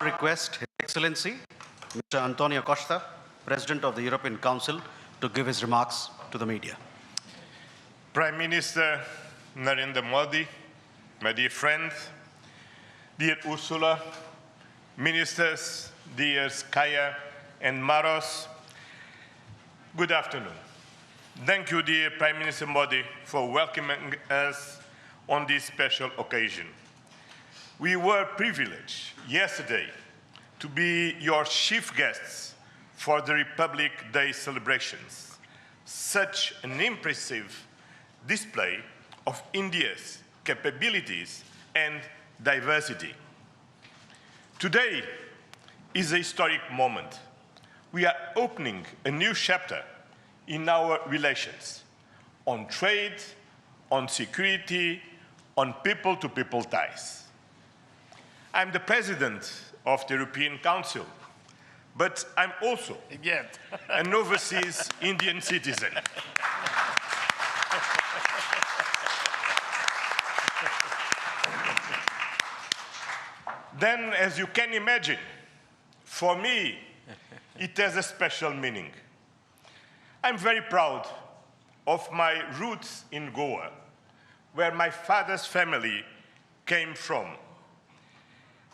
Request His Excellency, Mr. Antonio Costa, President of the European Council, to give his remarks to the media. Prime Minister Narendra Modi, my dear friends, dear Ursula, ministers, dear Kaya and Maros, good afternoon. Thank you, dear Prime Minister Modi, for welcoming us on this special occasion. We were privileged yesterday to be your chief guests for the Republic Day celebrations. Such an impressive display of India's capabilities and diversity. Today is a historic moment. We are opening a new chapter in our relations on trade, on security, on people-to-people ties. I'm the President of the European Council, but I'm also an overseas Indian citizen. Then, as you can imagine, for me, it has a special meaning. I'm very proud of my roots in Goa, where my father's family came from.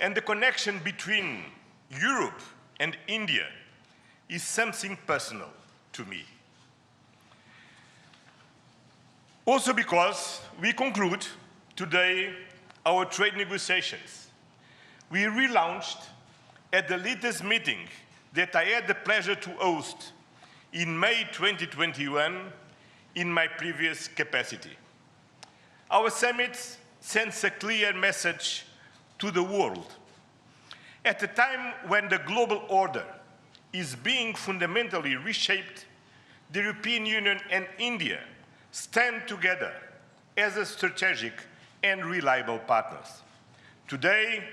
And the connection between Europe and India is something personal to me. Also because we conclude today our trade negotiations. We relaunched at the latest meeting that I had the pleasure to host in May 2021 in my previous capacity. Our summit sends a clear message to the world. At a time when the global order is being fundamentally reshaped, the European Union and India stand together as a strategic and reliable partners. Today,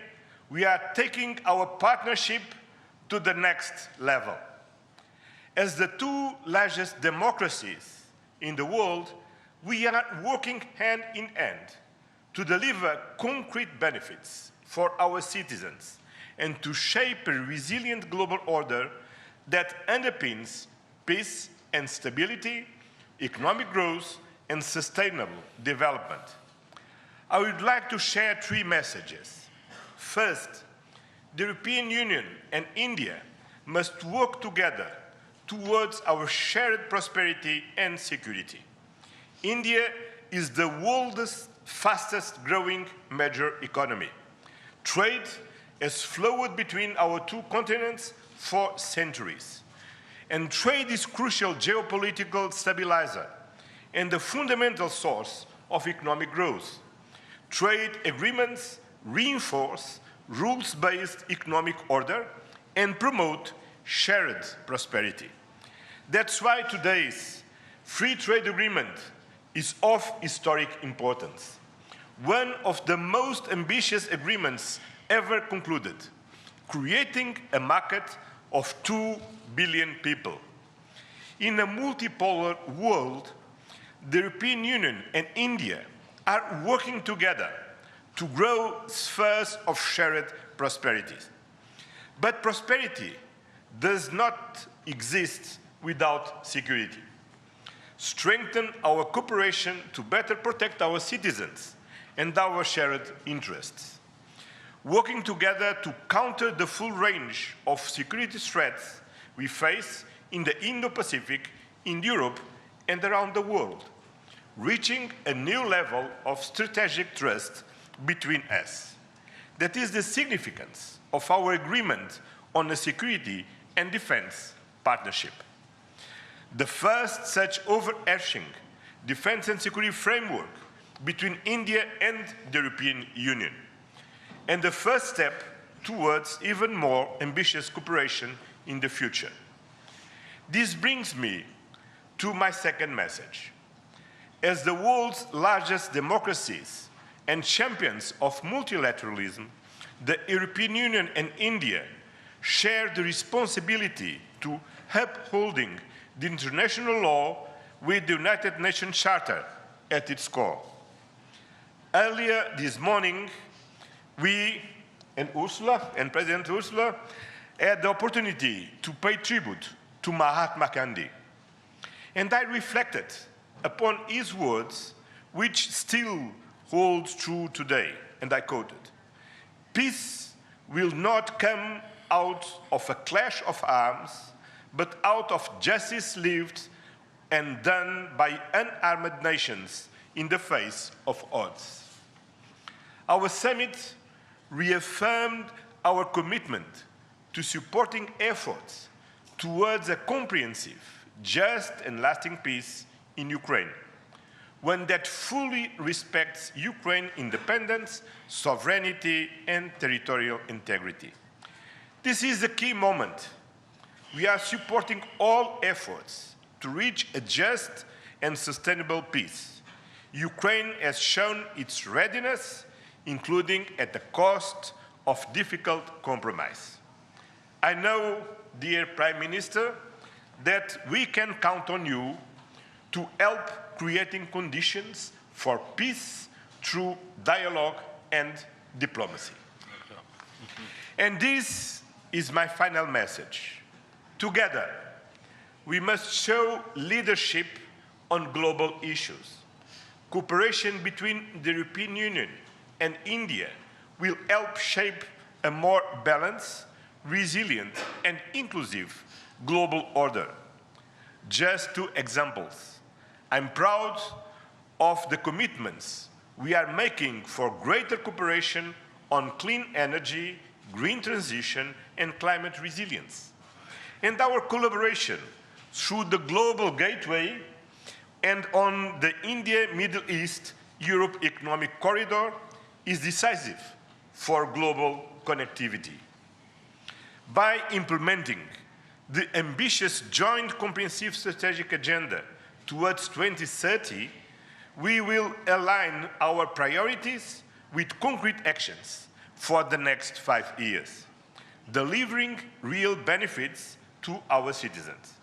we are taking our partnership to the next level. As the two largest democracies in the world, we are working hand in hand to deliver concrete benefits for our citizens and to shape a resilient global order that underpins peace and stability, economic growth, and sustainable development. I would like to share three messages. First, the European Union and India must work together towards our shared prosperity and security. India is the world's fastest growing major economy. Trade has flowed between our two continents for centuries. And trade is crucial geopolitical stabilizer and the fundamental source of economic growth. Trade agreements reinforce rules-based economic order and promote shared prosperity. That's why today's free trade agreement is of historic importance. One of the most ambitious agreements ever concluded, creating a market of 2 billion people. In a multipolar world, the European Union and India are working together to grow spheres of shared prosperity. But prosperity does not exist without security. Strengthen our cooperation to better protect our citizens and our shared interests. Working together to counter the full range of security threats we face in the Indo-Pacific, in Europe, and around the world, reaching a new level of strategic trust between us. That is the significance of our agreement on a security and defense partnership. The first such overarching defense and security framework between India and the European Union, and the first step towards even more ambitious cooperation in the future. This brings me to my second message. As the world's largest democracies and champions of multilateralism, the European Union and India share the responsibility to upholding the international law with the United Nations Charter at its core. Earlier this morning, we and President Ursula had the opportunity to pay tribute to Mahatma Gandhi. And I reflected upon his words, which still holds true today, and I quoted, "Peace will not come out of a clash of arms, but out of justice lived and done by unarmed nations in the face of odds." Our summit reaffirmed our commitment to supporting efforts towards a comprehensive, just and lasting peace in Ukraine, one that fully respects Ukraine's independence, sovereignty, and territorial integrity. This is a key moment. We are supporting all efforts to reach a just and sustainable peace. Ukraine has shown its readiness, including at the cost of difficult compromise. I know, dear Prime Minister, that we can count on you to help creating conditions for peace through dialogue and diplomacy. And this is my final message. Together, we must show leadership on global issues. Cooperation between the European Union and India will help shape a more balanced, resilient, and inclusive global order. Just two examples. I'm proud of the commitments we are making for greater cooperation on clean energy, green transition, and climate resilience. And our collaboration through the Global Gateway and on the India-Middle East-Europe Economic Corridor is decisive for global connectivity. By implementing the ambitious Joint Comprehensive Strategic Agenda towards 2030, we will align our priorities with concrete actions for the next 5 years, delivering real benefits to our citizens.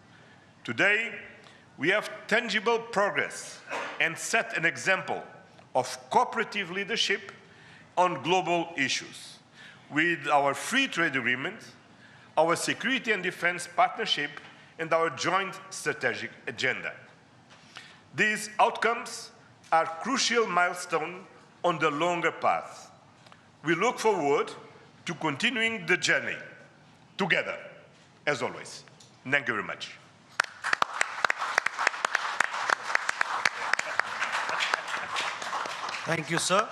Today, we have tangible progress and set an example of cooperative leadership on global issues with our free trade agreement, our security and defense partnership, and our joint strategic agenda. These outcomes are crucial milestones on the longer path. We look forward to continuing the journey together, as always. Thank you very much. Thank you, sir.